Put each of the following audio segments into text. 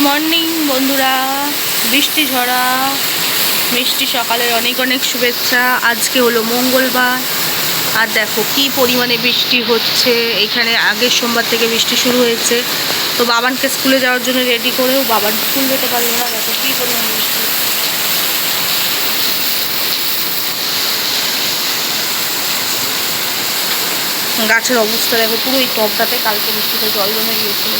Morning বন্ধুরা, বৃষ্টি ঝরা মিষ্টি সকালের অনেক অনেক শুভেচ্ছা। আজকে হলো মঙ্গলবার, আর দেখো কি পরিমাণে বৃষ্টি হচ্ছে। এখানে আগের সোমবার থেকে বৃষ্টি শুরু হয়েছে। তো বাবানকে স্কুলে যাওয়ার জন্য রেডি করেও বাবান স্কুল যেতে পারলো না। দেখো কী পরিমাণে বৃষ্টি। গাছের অবস্থা দেখো, পুরো এই টবটাতে কালকে বৃষ্টিতে জল জমে গিয়েছিল।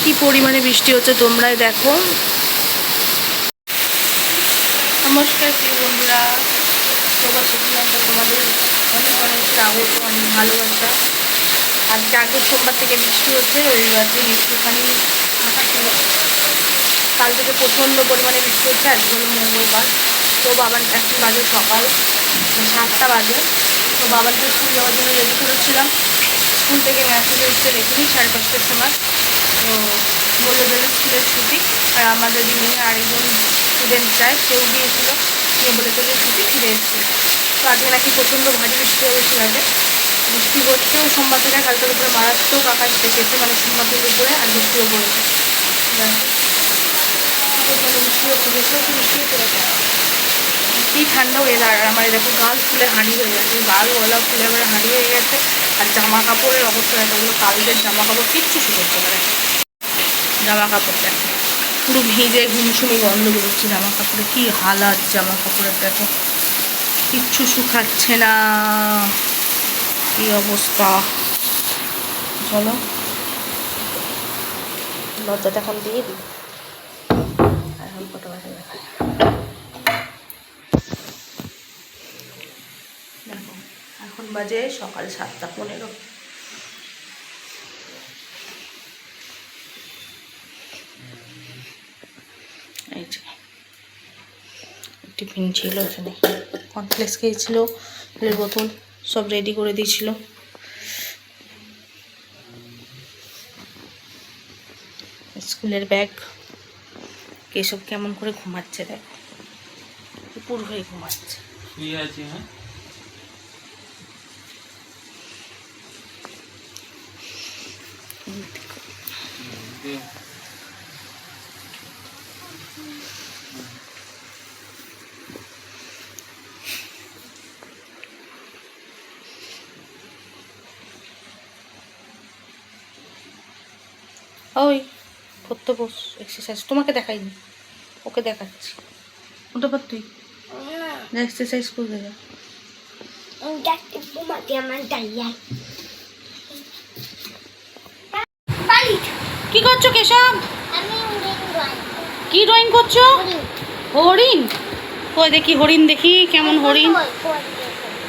কি পরিমাণে বৃষ্টি হচ্ছে তোমরাই দেখো। নমস্কার প্রিয় বন্ধুরা, প্রবাসী জীবনটা তোমাদের অনেক অনেক স্বাগত, অনেক ভালোবাসা। আজকে আগের সোমবার থেকে বৃষ্টি হচ্ছে, রবিবার দিন একটুখানি ফাঁকা ছিল। কাল থেকে প্রচণ্ড পরিমাণে বৃষ্টি হচ্ছে। আজকে হলো মঙ্গলবার। তো বাবার এখন বাজে সকাল 7টা বাজে। তো বাবাকে স্কুল যাওয়ার জন্য রেডি করেছিলাম। স্কুল থেকে মেসেজ এসছে দেখিনি 5:30টার সময়। তো বললো যে স্কুলের ছুটি। আর আমাদের বিল্ডিংয়ে আরেকজন স্টুডেন্ট যায়, সেও গিয়েছিল, গিয়ে বলেছে যে ছুটি, ফিরে এসেছি। তো আজকে নাকি প্রচণ্ড ভারী বৃষ্টি হবে শিলাতে। বৃষ্টি হচ্ছেও সোমবার থেকে, কালকের উপরে মারাত্মক আকাশ দেখেছে, মানে সোমবার থেকে উপরে আর বৃষ্টিও পড়েছে। বৃষ্টি হচ্ছে, বসে বসে বৃষ্টি হচ্ছে। দেখো কী ঠান্ডা ওয়েদার। আর আমার দেখো গাল ফুলে হাঁড়ি হয়ে গেছে, গাল গলা ফুলে এবারে হাঁড়ি হয়ে গেছে। আর জামা কাপড়ের অবস্থা দেখো, ওগুলো কালকের জামা কাপড় কিচ্ছু শুকোচ্ছে না। দেখো জামা কাপড় দেখো পুরো ভিজে ঘুমসুমি গন্ধ বেরোচ্ছে জামা কাপড়ে। কী হালাত জামা কাপড়ের, দেখো কিচ্ছু শুকাচ্ছে না, কী অবস্থা। চলো দরজাটা এখন দিয়ে দিই। এখন কত বাজে দেখায়, দেখো এখন বাজে সকাল 7টা 15। এই যে টিফিন ছিল, এখানে কর্নফ্লেক্স খেয়েছিল, ফলের বোতল সব রেডি করে দিয়েছিল। স্কুলের ব্যাগ। কেশব কেমন করে ঘুমাচ্ছে দেখো, উপর হয়ে ঘুমাচ্ছে। ওই করতে বস এক্সারসাইজ, তোমাকে দেখাইনি, ওকে দেখাচ্ছি। ওটা পর তুই এক্সারসাইজ করবে যা। কি করছো কেশব? কি ড্রয়িং করছো? হরিণ? ওই দেখি হরিণ, দেখি কেমন হরিণ।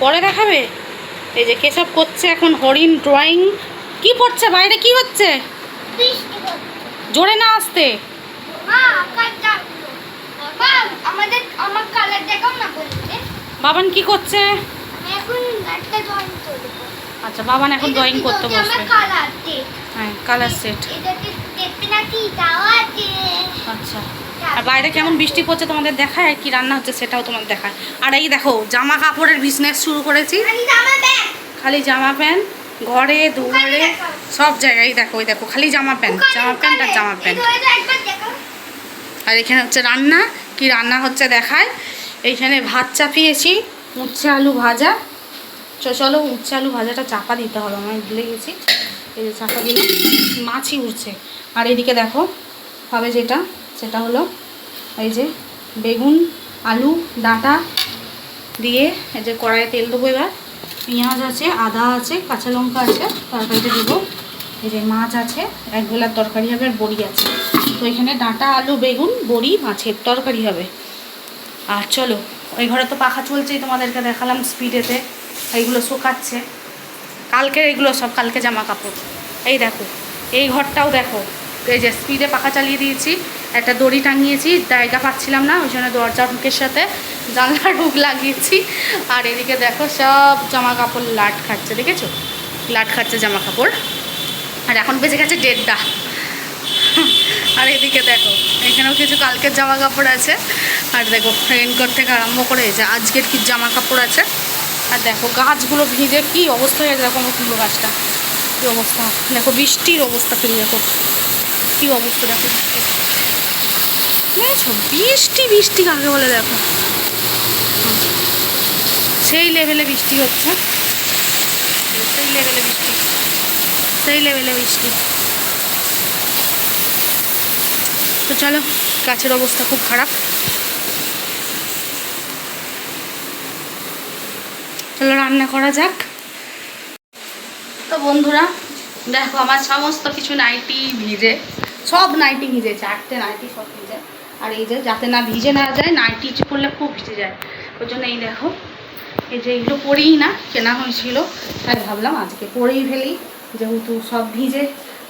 পরে দেখাবে। এই যে কেশব করছে এখন হরিণ ড্রয়িং। কি পড়ছে বাইরে, কি হচ্ছে? জোরে না আসতে। বাবান কি করছে? আচ্ছা, বাবান এখন ড্রয়িং করতে বসবে। হ্যাঁ, কালার সেট। আচ্ছা, আর বাইরে কেমন বৃষ্টি পড়ছে তোমাদের দেখায়, আর কি রান্না হচ্ছে সেটাও তোমাদের দেখায়। আর এই দেখো জামা কাপড়ের বিজনেস শুরু করেছি। খালি জামা প্যান্ট, ঘরে দুয়ারে সব জায়গায় দেখো, ওই দেখো খালি জামা প্যান্ট আর জামা প্যান্ট। আর এখানে হচ্ছে রান্না, কি রান্না হচ্ছে দেখায়। এইখানে ভাত চাপিয়েছি, উচ্ছে আলু ভাজা। চলো উচ্ছে আলু ভাজাটা চাপা দিতে হবে, আমি ভুলে গেছি। এই যে চাপা দিলে মাছই উঠছে। আর এদিকে দেখো হবে যেটা, সেটা হলো এই যে বেগুন আলু ডাঁটা দিয়ে এই যে কড়াইয়ে তেল দেবো। এবার পেঁয়াজ আছে, আদা আছে, কাঁচা লঙ্কা আছে, তরকারিতে দেবো। এই যে মাছ আছে, এক বেলার তরকারি হবে, আর বড়ি আছে। তো এখানে ডাঁটা আলু বেগুন বড়ি মাছের তরকারি হবে। আর চলো, ওই ঘরে তো পাখা চলছেই, তোমাদেরকে দেখালাম স্পিডেতে। এইগুলো শুকাচ্ছে, কালকের এইগুলো সব কালকে জামা কাপড়। এই দেখো এই ঘরটাও দেখো, এই যে স্পিডে পাখা চালিয়ে দিয়েছি। একটা দড়ি টাঙিয়েছি, জায়গা পাচ্ছিলাম না, ওই জন্য দরজা হুকের সাথে জানলার হুক লাগিয়েছি। আর এদিকে দেখো সব জামা কাপড় লাট খাচ্ছে, দেখেছো লাট খাচ্ছে জামা কাপড়। আর এখন বেজে গেছে 1:30। আর এদিকে দেখো এখানেও কিছু কালকের জামা কাপড় আছে। আর দেখো রেনকোট থেকে আরম্ভ করে যে আজকের কি জামা কাপড় আছে। আর দেখো গাছগুলো ভিজে কি অবস্থা হয়ে গেছে, দেখো আমার কুমড়ো গাছটা কী অবস্থা। দেখো বৃষ্টির অবস্থা ফিরে, দেখো কী অবস্থা, দেখো বুঝেছো, বৃষ্টি বৃষ্টি কাকে বলে দেখো, সেই লেভেলে বৃষ্টি হচ্ছে, সেই লেভেলে বৃষ্টি, সেই লেভেলে বৃষ্টি। তো চলো, গাছের অবস্থা খুব খারাপ, চলো রান্না করা যাক। তো বন্ধুরা দেখো আমার সমস্ত কিছু নাইটি ভিজে, সব নাইটি ভিজে, 4টে নাইটি সব ভিজে। আর এই যে যাতে না ভিজে না যায়, নাইটি করলে খুব ভিজে যায়, ওই জন্য এই দেখো এই যে এগুলো পরেই না কেনা হয়েছিল, তাই ভাবলাম আজকে পরেই ফেলি, যেহেতু সব ভিজে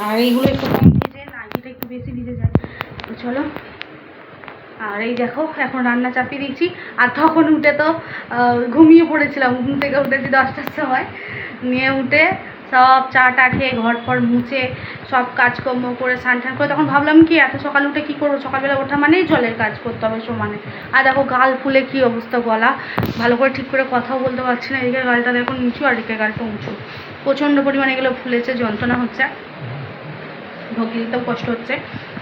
আর এইগুলো একটু কম ভিজে, নাইটিটা একটু বেশি ভিজে যায়। তো চলো, আর এই দেখো এখন রান্না চাপিয়ে দিচ্ছি। আর তখন উঠে তো ঘুমিয়ে পড়েছিলাম, ঘুম থেকে উঠেছি 10টার সময়, নিয়ে উঠে সব চা টা খেয়ে ঘর ফর মুছে সব কাজকর্ম করে স্নান টান করে, তখন ভাবলাম কি এত সকালে উঠে কী করবো, সকালবেলা ওঠা মানেই জলের কাজ করতে হবে সমানে। আর দেখো গাল ফুলে কী অবস্থা, গলা ভালো করে ঠিক করে কথাও বলতে পারছি না, এদিকে গালটা দেখো নিচু আর এদিকে গালটা উঁচু, প্রচণ্ড পরিমাণে এগুলো ফুলেছে, যন্ত্রণা হচ্ছে, ঢোকে দিতেও কষ্ট হচ্ছে।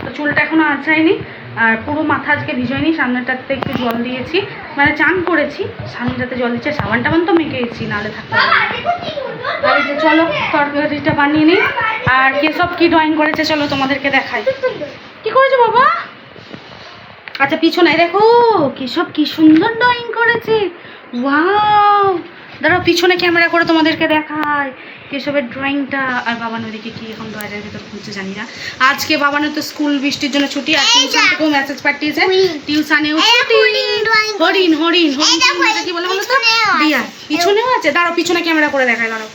তো চুলটা এখনও আঁচাইনি, আর পুরো মাথা আজকে ভিজোয়নি, সামনেটাতে একটু জল দিয়েছি, মানে চান করেছি, সামনেটাতে জল দিচ্ছে, সাবান টাবান তো মেখেছি, নাহলে থাকতে হবে। আর এই যে চলো তরকারিটা বানিয়ে নিই। আর কেসব কি ড্রয়িং করেছে চলো তোমাদেরকে দেখাই। কি করেছো বাবা? আচ্ছা পিছনে দেখো কেসব কি সুন্দর ড্রয়িং করেছে, ওয়াও, দাঁড়াও পিছনে ক্যামেরা করে তোমাদেরকে দেখায় কেসবের ড্রয়িংটা। আর বাবান ওদিকে কি এখন ড্রয়ারের ভিতর খুঁজছে জানি না। আজকে বাবানের তো স্কুল বৃষ্টির জন্য ছুটি, আর টিউশন থেকেও মেসেজ পাঠিয়েছে টিউশনেও ছুটি। হরিণ হরিণ হরিণ কি বলে বলো তো, দিয়া পিছনেও আছে, দাঁড়াও পিছনে ক্যামেরা করে দেখায়, দাঁড়াও।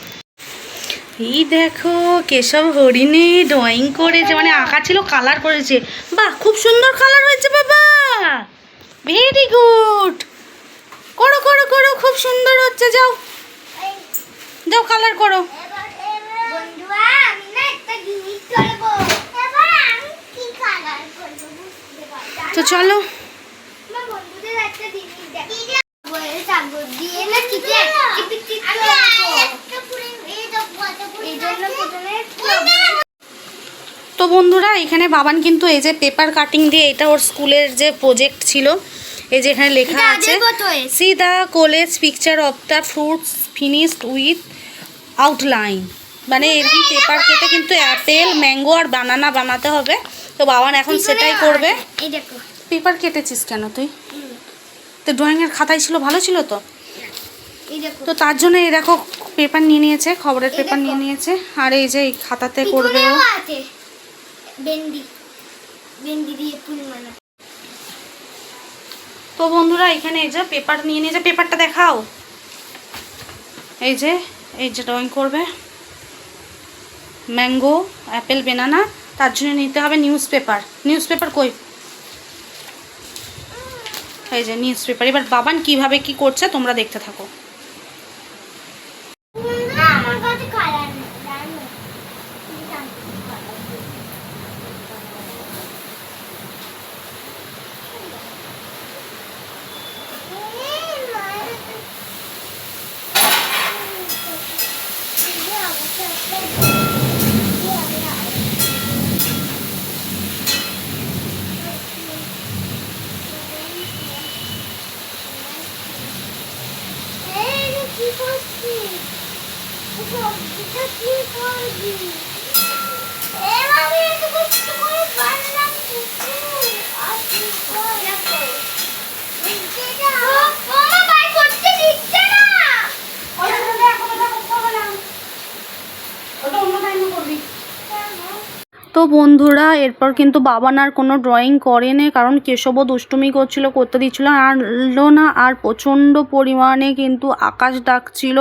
এই দেখো কেশব হরিণে ড্রয়িং করেছে, মানে আঁকা ছিল কালার করেছে, বাহ খুব সুন্দর কালার হয়েছে বাবা, ভেরি গুড, করো করো করো, খুব সুন্দর হচ্ছে, যাও যাও কালার করো। তো চলো তো বন্ধুরা এখানে বাবান কিন্তু এই যে পেপার কাটিং দিয়ে, এটা ওর স্কুলের যে প্রজেক্ট ছিল, এই যে এখানে লেখা আছে C the college picture of the fruits finished with outline, মানে এরকম পেপার কেটে কিন্তু অ্যাপেল ম্যাঙ্গো আর বানানা বানাতে হবে। তো বাবান এখন সেটাই করবে। পেপার কেটেছিস কেন তুই? তো ড্রয়িংয়ের খাতায় ছিল, ভালো ছিল তো, তো তার জন্য এই দেখো পেপার নিয়ে নিয়েছে, খবরের পেপার নিয়ে নিয়েছে, আর এই যে এই খাতাতে করবে ও। তো বন্ধুরা এখানে এই যে পেপার নিয়ে নিয়েছে, পেপারটা দেখাও, এই যে ড্রয়িং করবে ম্যাঙ্গো অ্যাপেল বেনানা, তার জন্য নিতে হবে নিউজ পেপার। নিউজ পেপার কই? এই যে নিউজ পেপার। এবার বাবান কিভাবে কি করছে তোমরা দেখতে থাকো। তো বন্ধুরা এরপর কিন্তু বাবান আর কোনো ড্রয়িং করেনি, কারণ কেশবও দুষ্টুমি করছিল, করতে দিচ্ছিল না, আর প্রচণ্ড পরিমাণে কিন্তু আকাশ ডাকছিল,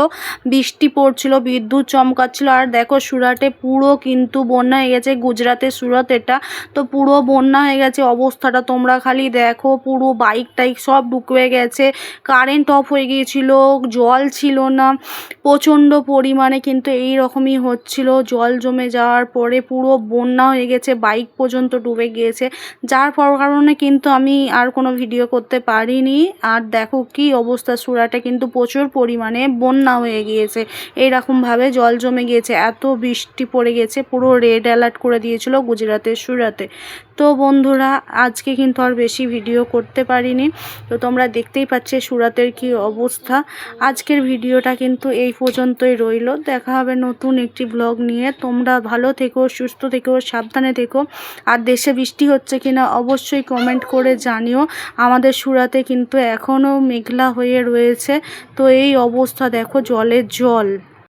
বৃষ্টি পড়ছিল, বিদ্যুৎ চমকাচ্ছিল। আর দেখো সুরাটে পুরো কিন্তু বন্যা হয়ে গেছে, গুজরাটের সুরত এটা, তো পুরো বন্যা হয়ে গেছে অবস্থাটা, তোমরা খালি দেখো, পুরো বাইক টাইক সব ডুবে গেছে, কারেন্ট অফ হয়ে গিয়েছিল, জল ছিল না, প্রচণ্ড পরিমাণে কিন্তু এই রকমই হচ্ছিল, জল জমে যাওয়ার পরে পুরো বন্যা বন্যা হয়ে গেছে, বাইক পর্যন্ত ডুবে গিয়েছে, যার কারণে কিন্তু আমি আর কোনো ভিডিও করতে পারিনি। আর দেখো কি অবস্থা, সুরাটে কিন্তু প্রচুর পরিমাণে বন্যা হয়ে গিয়েছে, এইরকমভাবে জল জমে গিয়েছে, এত বৃষ্টি পড়ে গেছে, পুরো রেড অ্যালার্ট করে দিয়েছিল গুজরাটের সুরাতে। তো বন্ধুরা আজকে কিন্তু আর বেশি ভিডিও করতে পারিনি, তো তোমরা দেখতেই পাচ্ছ সুরাতের কি অবস্থা। আজকের ভিডিওটা কিন্তু এই পর্যন্তই রইল, দেখা হবে নতুন একটি ব্লগ নিয়ে। তোমরা ভালো থেকো, সুস্থ থেকো, সাবধানে থেকো। আর দেশে বৃষ্টি হচ্ছে কিনা অবশ্যই কমেন্ট করে জানিও। আমাদের সুরাতে কিন্তু এখনও মেঘলা হয়ে রয়েছে, তো এই অবস্থা দেখো, জলের জল।